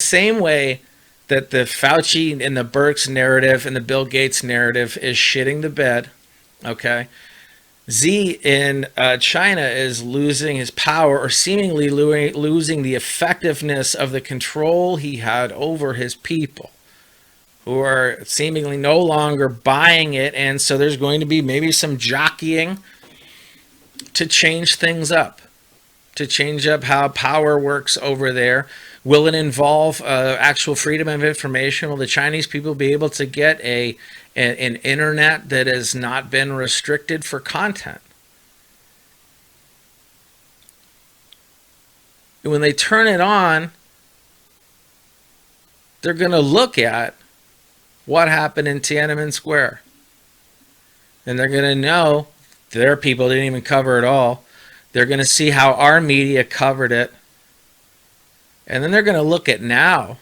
same way that the Fauci and the Birx narrative and the Bill Gates narrative is shitting the bed, okay? Xi in China is losing his power, or seemingly losing the effectiveness of the control he had over his people, who are seemingly no longer buying it. And so there's going to be maybe some jockeying to change things up, to change up how power works over there. Will it involve actual freedom of information? Will the Chinese people be able to get an internet that has not been restricted for content? When they turn it on, they're going to look at what happened in Tiananmen Square. And they're going to know their people didn't even cover it all. They're going to see how our media covered it. And then they're going to look at now.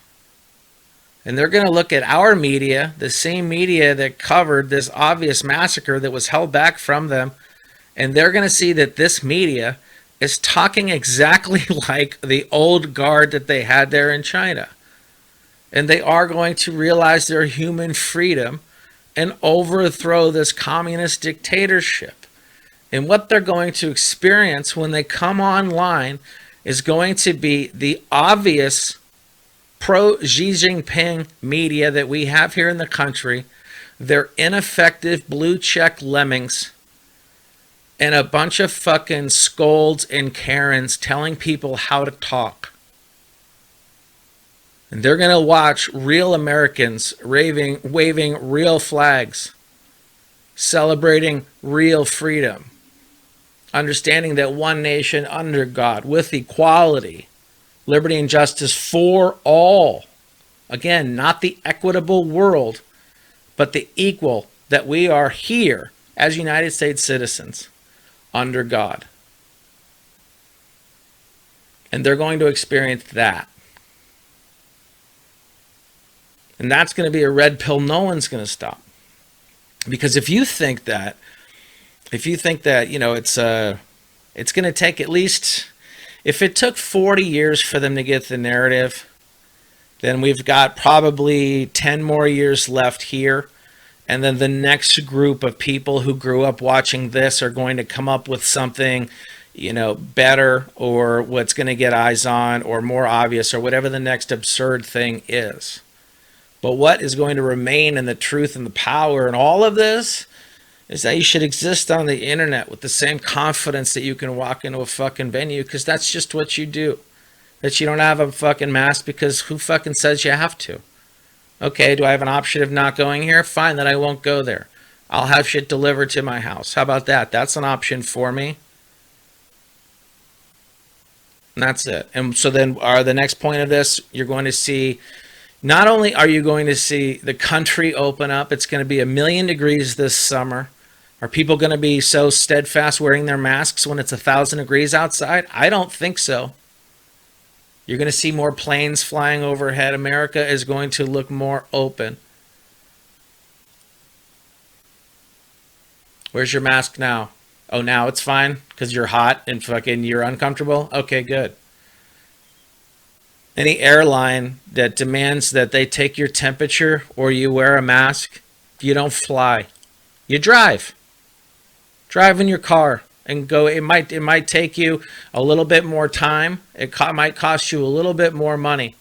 And they're going to look at our media, the same media that covered this obvious massacre that was held back from them. And they're going to see that this media is talking exactly like the old guard that they had there in China. And they are going to realize their human freedom and overthrow this communist dictatorship. And what they're going to experience when they come online is going to be the obvious pro-Xi Jinping media that we have here in the country. They're ineffective blue check lemmings and a bunch of fucking scolds and Karens telling people how to talk. And they're going to watch real Americans waving real flags, celebrating real freedom, understanding that one nation under God, with equality, liberty and justice for all. Again, not the equitable world, but the equal, that we are here as United States citizens under God. And they're going to experience that. And that's going to be a red pill no one's going to stop. Because if you think that, you know, it's going to take at least, if it took 40 years for them to get the narrative, then we've got probably 10 more years left here. And then the next group of people who grew up watching this are going to come up with something, you know, better, or what's going to get eyes on, or more obvious, or whatever the next absurd thing is. But what is going to remain in the truth and the power and all of this is that you should exist on the internet with the same confidence that you can walk into a fucking venue, because that's just what you do. That you don't have a fucking mask because who fucking says you have to? Okay, do I have an option of not going here? Fine, then I won't go there. I'll have shit delivered to my house. How about that? That's an option for me. And that's it. And so then the next point of this, you're going to see, not only are you going to see the country open up, it's going to be 1,000,000 degrees this summer. Are people going to be so steadfast wearing their masks when it's 1,000 degrees outside? I don't think so. You're going to see more planes flying overhead. America is going to look more open. Where's your mask now? Oh, now it's fine because you're hot and fucking you're uncomfortable? Okay, good. Any airline that demands that they take your temperature or you wear a mask, you don't fly. You drive. Drive in your car and go. It might take you a little bit more time. It might cost you a little bit more money.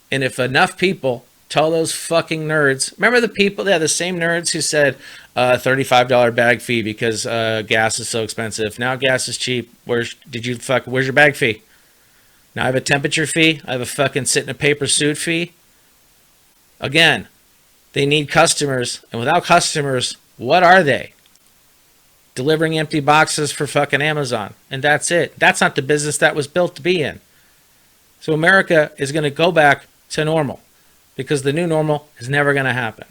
And if enough people tell those fucking nerds, remember the people, the same nerds who said $35 bag fee because gas is so expensive. Now gas is cheap. Where's your bag fee? Now I have a temperature fee. I have a fucking sit in a paper suit fee. Again, they need customers. And without customers, what are they? Delivering empty boxes for fucking Amazon. And that's it. That's not the business that was built to be in. So America is going to go back to normal. Because the new normal is never going to happen.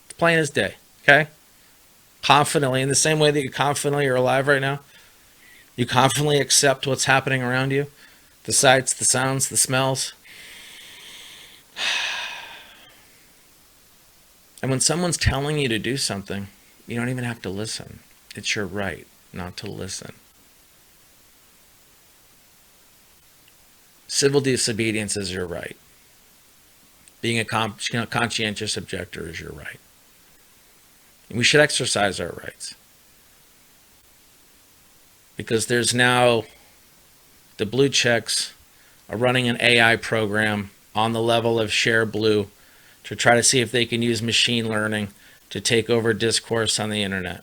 It's plain as day. Okay? Confidently, in the same way that you confidently are alive right now. You confidently accept what's happening around you. The sights, the sounds, the smells. And when someone's telling you to do something, you don't even have to listen. It's your right not to listen. Civil disobedience is your right. Being a conscientious objector is your right. And we should exercise our rights. Because there's now the blue checks are running an AI program on the level of Share Blue to try to see if they can use machine learning to take over discourse on the internet.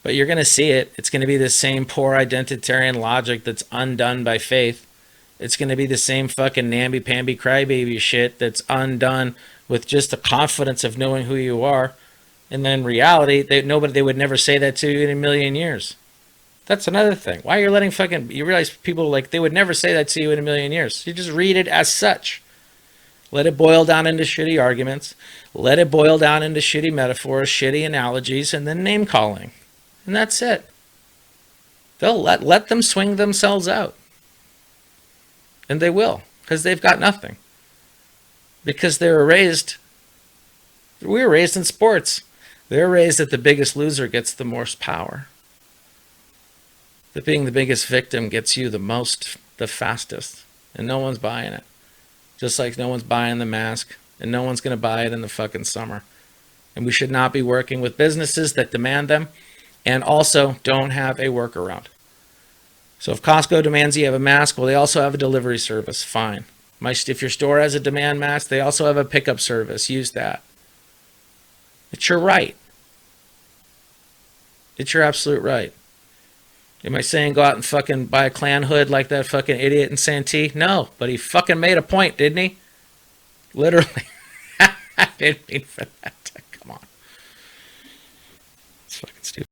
But you're going to see it. It's going to be the same poor identitarian logic that's undone by faith. It's going to be the same fucking namby-pamby crybaby shit that's undone with just the confidence of knowing who you are. And then reality, they would never say that to you in a million years. That's another thing. Why you're letting you realize people, like, they would never say that to you in a million years. You just read it as such. Let it boil down into shitty arguments. Let it boil down into shitty metaphors, shitty analogies, and then name calling. And that's it. They'll let them swing themselves out. And they will, because they've got nothing. Because we were raised in sports. They're raised that the biggest loser gets the most power. That being the biggest victim gets you the most, the fastest. And no one's buying it. Just like no one's buying the mask. And no one's going to buy it in the fucking summer. And we should not be working with businesses that demand them and also don't have a workaround. So if Costco demands you have a mask, well, they also have a delivery service. Fine. If your store has a demand mask, they also have a pickup service. Use that. It's your right. It's your absolute right. Am I saying go out and fucking buy a Klan hood like that fucking idiot in Santee? No, but he fucking made a point, didn't he? Literally. I didn't mean for that. Come on. It's fucking stupid.